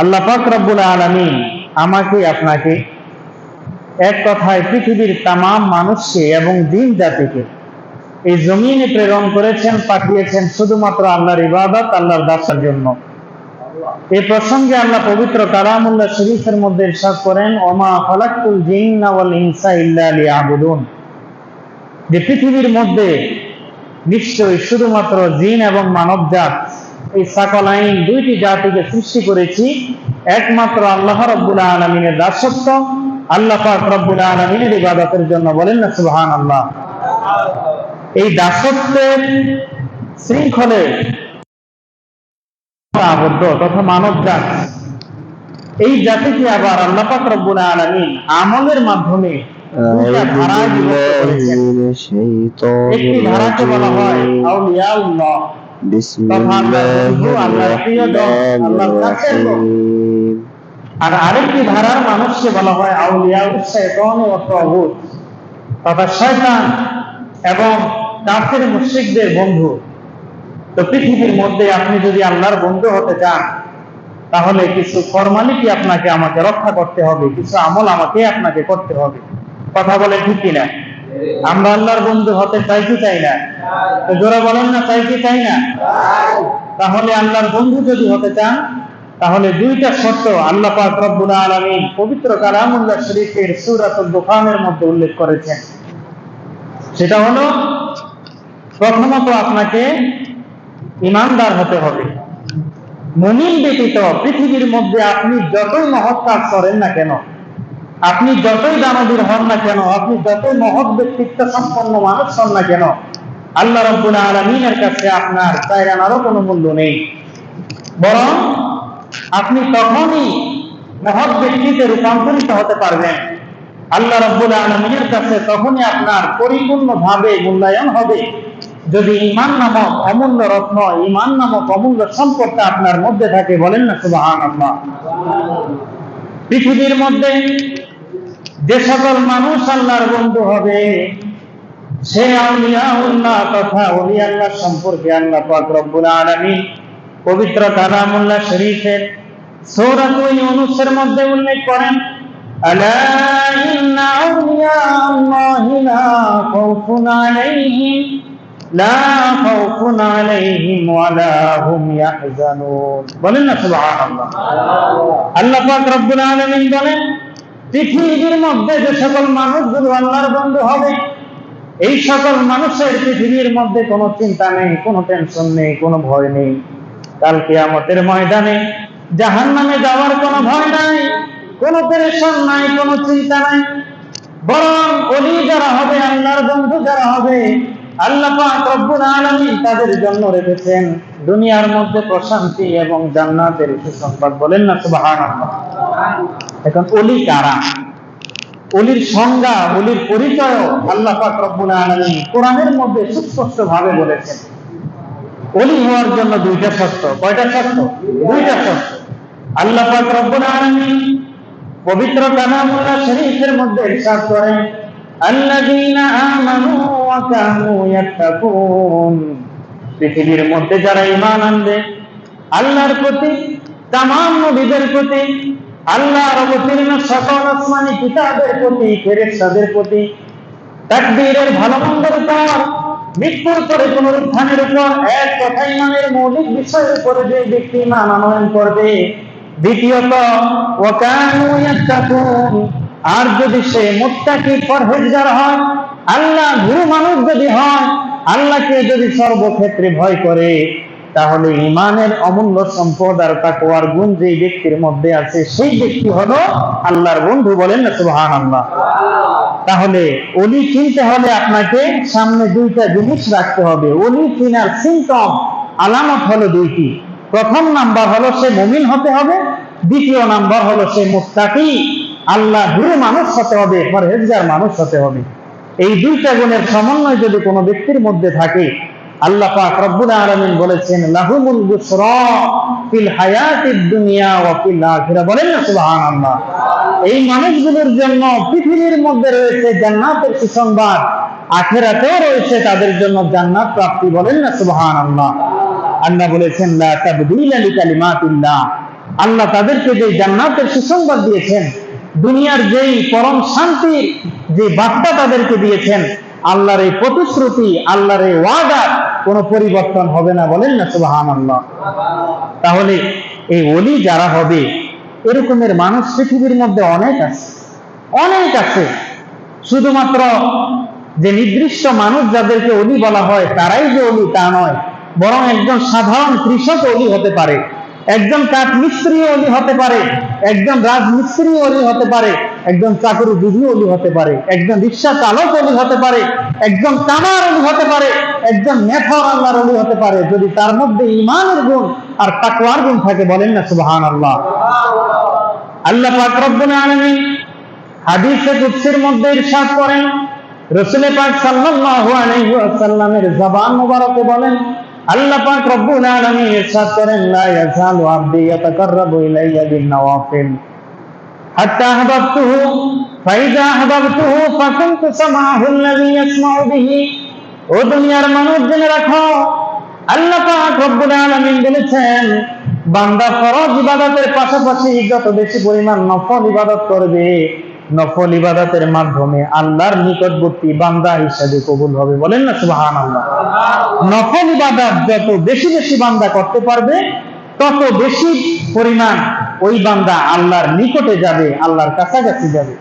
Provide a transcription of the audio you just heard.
আল্লাহ পাক রব্বুল আলামিন আমাকে আপনাকে এক কথায় পৃথিবীর তামাম মানুষকে এবং জিন জাতিকে এই জমিনে প্রেরণ করেছেন, পাঠিয়েছেন শুধুমাত্র আল্লাহর ইবাদত, আল্লাহর দাসের জন্য। এই প্রসঙ্গে আল্লাহ পবিত্র কালামুল্লাহ শরীফের মধ্যে ইরশাদ করেন, ওমা খালাকতুল জিন্না ওয়াল ইনসা ইল্লা লিয়াবুদুন, যে পৃথিবীর মধ্যে নিশ্চয়ই শুধুমাত্র জিন এবং মানবজাত এই সাকলাইন দুইটি জাতিকে সৃষ্টি করেছি একমাত্র আল্লাহ রাব্বুল আলামিনের দাসত্ব, আল্লাহ পাক রব্বুল আলামিনের ইবাদতের জন্য। বলেন না সুবহানাল্লাহ। এই দাসত্বের শৃঙ্খলে আবদ্ধ তথা মানবজাত এই জাতিকে আবার আল্লাহ পাক রব্বুল আলামিন আমলের মাধ্যমে দুইটা ধারায় বিভক্ত করেছেন। একটি ধারাকে বলা হয় আউলিয়াউল্লাহ, আর আরেকটি ধারার মানুষকে বলা হয় আউলিয়াউশ শাইতান ওয়া তাগুত, তথা শয়তান এবং কাফের মুশরিকদের বন্ধু। তো পৃথিবীর মধ্যে আপনি যদি আল্লাহর বন্ধু হতে চান তাহলে কিছু ফরমালিটি আপনাকে আমাকে রক্ষা করতে হবে, কিছু আমল আমাকে আপনাকে করতে হবে। কথা বলে ঠিক কিনা? আমরা আল্লাহর বন্ধু হতে চাই কি চাই না? তো জোরে বলেন না, চাই কি চাই না? তাহলে আল্লাহর বন্ধু যদি হতে চান তাহলে দুইটা শর্ত আল্লাহ পাক রব্বুল আলামিন পবিত্র কালামুল্লাহ শরীফের সূরাতুল দুখানের মধ্যে উল্লেখ করেছেন। সেটা হলো, প্রথমত আপনাকে ঈমানদার হতে হবে। মুমিন ব্যতীত পৃথিবীর মধ্যে আপনি যতই মহৎ কাজ করেন না কেন, আপনি যতই দানবীর হন না কেন, আপনি যতই মহৎ ব্যক্তিত্ব সম্পন্ন মানুষ হন না কেন, আল্লাহ রাব্বুল আলামিনের কাছে আপনার চাইরানারও কোনো মূল্য নেই। বরং আপনি তখনই মহৎ ব্যক্তিতে রূপান্তরিত হতে পারবেন, আল্লাহ রাব্বুল আলামিনের কাছে তখনই আপনার পরিপূর্ণভাবে মূল্যায়ন হবে যদি ঈমান নামক অমূল্য রত্ন, ঈমান নামক অমূল্য সম্পদটা আপনার মধ্যে থাকে। বলেন না সুবহানাল্লাহ। পৃথিবীর মধ্যে যে সকল মানুষ আল্লাহর বন্ধু হবে সে আউলিয়াউল্লাহ তথা ওলি আল্লাহ সম্পর্কে আল্লাহ পাক রব্বুল আলামিন পবিত্র কালামুল্লাহ শরীফের সূরাতুল ইউনূসের মধ্যে উল্লেখ করেন, আলা ইন্না আউলিয়াল্লাহি লা খাউফুন আলাইহিম ওয়া লা হুম ইয়াহজানুন। বলেন না সুবহানাল্লাহ। আল্লাহ পাক রব্বুল আলামিন বলেন, পৃথিবীর মধ্যে যে সকল মানুষগুলো আল্লাহর বন্ধু হবে এই সকল মানুষের পৃথিবীর মধ্যে কোনো চিন্তা নেই, কোনো টেনশন নেই, কোনো ভয় নেই। কাল কিয়ামতের ময়দানে জাহান্নামে যাওয়ার কোনো ভয় নাই, কোনো পেরেশান নাই, কোনো চিন্তা নাই। বরং ওলি যারা হবে, আল্লাহর বন্ধু যারা হবে, আল্লাহ পাক রব্বুল আলামিন তাদের জন্য রেখেছেন দুনিয়ার মধ্যে প্রশান্তি এবং জান্নাতের সুসংবাদ। বলেন না সুবহানাল্লাহ। এখন ওলি কারা? ওলির সংজ্ঞা, ওলির পরিচয় আল্লাহ পাক রব্বুল আলামিন কোরআনের মধ্যে সুস্পষ্ট ভাবে বলেছেন। ওলি হওয়ার জন্য দুইটা শর্ত। কয়টা শর্ত? দুইটা শর্ত। আল্লাহ পাক রব্বুল আলামিন পবিত্র কালামুল্লাহ শরীফের মধ্যে ইরশাদ করেন, আল্লাযীনা আমানু ওয়া কানু ইয়াত্তাকুন, পৃথিবীর মধ্যে যারা ঈমান আনবে আল্লাহর প্রতি, তামাম নবীদের প্রতি, আল্লাহর অবতীর্ণ সকল আসমানী কিতাবের প্রতি, ফেরেশতাদের প্রতি, তাকদীরের ভালো মন্দের উপর, মৃত্যুর পরে পুনরুত্থানের উপর, এক কথা ইমানের মৌলিক বিষয়ের উপরে যে ব্যক্তি ঈমান আনয়ন করবে। দ্বিতীয়ত ওয়া কানু ইয়াত্তাকুন, আর যদি সে মুত্তাকি পরহেজগার হয়, আল্লাহ ভীরু মানুষ যদি হয়, আল্লাহকে যদি সর্বক্ষেত্রে ভয় করে, তাহলে ঈমানের অমূল্য সম্পদ আর তাকওয়ার গুণ যে ব্যক্তির মধ্যে আছে সেই ব্যক্তি হলো আল্লাহর বন্ধু। বলেন না সুবহানাল্লাহ। তাহলে ওলি চিনতে হলে আপনাকে সামনে দুইটা জিনিস রাখতে হবে। ওলি চিনার সিম্পটম, আলামত হলো দুইটি। প্রথম নাম্বার হলো সে মুমিন হতে হবে, দ্বিতীয় নাম্বার হলো সে মুত্তাকি, আল্লাহ ভীরু মানুষ হতে হবে, পরহেজগার মানুষ হতে হবে। এই দুইটা গুণের সমন্বয় যদি কোনো ব্যক্তির মধ্যে থাকে, আল্লাহ পাক রব্বুল আলামিন বলেছেন, লাহুমুল বুশরা ফিল হায়াতিদ দুনিয়া ওয়া ফিল আখিরাহ। বলেন না সুবহানাল্লাহ। এই মানুষগুলোর জন্য পৃথিবীর মধ্যে রয়েছে জান্নাতের সুসংবাদ, আখিরাতেও রয়েছে তাদের জন্য জান্নাত প্রাপ্তি। বলেন না সুবহানাল্লাহ। আল্লাহ বলেছেন, লা তাবদীলা লিকালিমাতিল্লাহ, আল্লাহ তাদেরকে যে জান্নাতের সুসংবাদ দিয়েছেন, দুনিয়ার যেই পরম শান্তির যে বার্তা তাদেরকে দিয়েছেন, আল্লাহর এই প্রতিশ্রুতি, আল্লাহর এই ওয়াদা কোনো পরিবর্তন হবে না, বলেন না সুবহানাল্লাহ। তাহলে এই ওলি যারা হবে, এরকমের মানুষ পৃথিবীর মধ্যে অনেক আছে, অনেক আছে। শুধুমাত্র যে নির্দিষ্ট মানুষ যাদেরকে ওলি বলা হয় তারাই যে ওলি তা নয়, বরং একজন সাধারণ কৃষক ওলি হতে পারে, একজন কাঠ মিস্ত্রি ওলি হতে পারে, একজন রাজমিস্ত্রি ওলি হতে পারে, একজন চাকরিজীবী ওলি হতে পারে, একজন রিক্সা চালক ওলি হতে পারে, একজন কামার ওলি হতে পারে, একজন মেথর আল্লাহর ওলি হতে পারে, যদি তার মধ্যে ঈমানের গুণ আর তাকওয়ার গুণ থাকে, বলেন না সুবহানাল্লাহ। আল্লাহ পাক রব্বুল আলামিন হাদিসে কুদসির মধ্যে ইরশাদ করেন, রাসূল পাক সাল্লাল্লাহু আলাইহি ওয়াসাল্লামের জবান মোবারকে বলেন, আল্লাহ পাক রব্বুল আলামিন ইরশাদ করেন, লা ইয়াজালু আবদি ইয়াতাকাররাবু ইলাইয়া বিন-নওয়াফিল হাত্তা আহবাবতুহু ফাইযা আহবাবতুহু ফাকুনতু সামাহু আল্লাযী ইয়াসমাউ বিহি। ও দুনিয়ার মানুষ, জেনে রাখো, আল্লাহ পাক রব্বুল আলামিন বলেছেন, বান্দা ফরজ ইবাদতের পাশাপাশি যত বেশি পরিমাণ নফল ইবাদত করবে, নফল ইবাদতের মাধ্যমে আল্লাহর নিকটবর্তী বান্দা হিসেবে কবুল হবে, বলেন না সুবহানাল্লাহ। নফল ইবাদত যত বেশি বেশি বান্দা করতে পারবে, তত বেশি পরিমাণ ওই বান্দা আল্লাহর নিকটে যাবে, আল্লাহর কাছাকাছি যাবে।